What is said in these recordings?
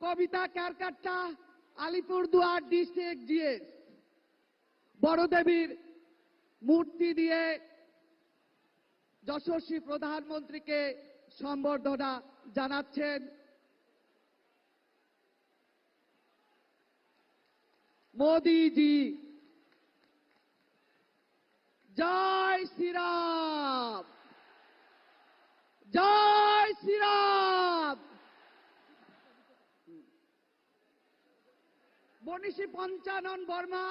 কবিতা Kerketta, Alipurduar district GS বড়দেবীর মূর্তি দিয়ে যশস্বী প্রধানমন্ত্রীকে সম্বর্ধনা জানাচ্ছেন। মোদিজি জয় শ্রীরাম, জয় শ্রীরাম। মনীষী পঞ্চানন বর্মা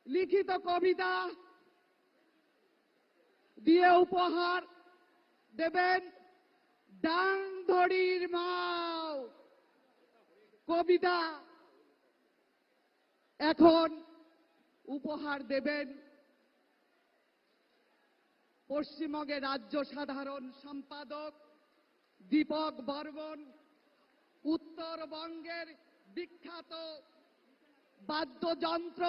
লিখিত কবিতা দিয়ে উপহার দেবেন ডাংধরির মাও। কবিতা এখন উপহার দেবেন পশ্চিমবঙ্গের রাজ্য সাধারণ সম্পাদক দীপক বর্মন, উত্তরবঙ্গের বিখ্যাত বাদ্যযন্ত্র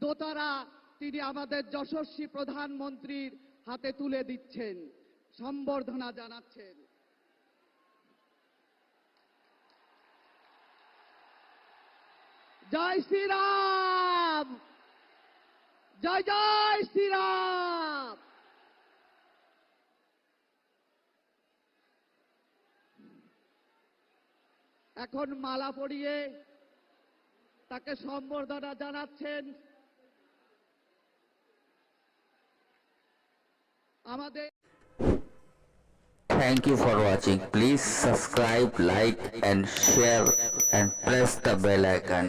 দোতারা তিনি আমাদের যশস্বী প্রধানমন্ত্রীর হাতে তুলে দিচ্ছেন, সম্বর্ধনা জানাচ্ছেন। জয় শ্রীরাম, জয় জয় শ্রীরাম। এখন মালা পরিয়ে তাকে সম্বর্ধনা জানাচ্ছেন আমাদের। Thank you for watching. Please subscribe, like and share and press the bell icon.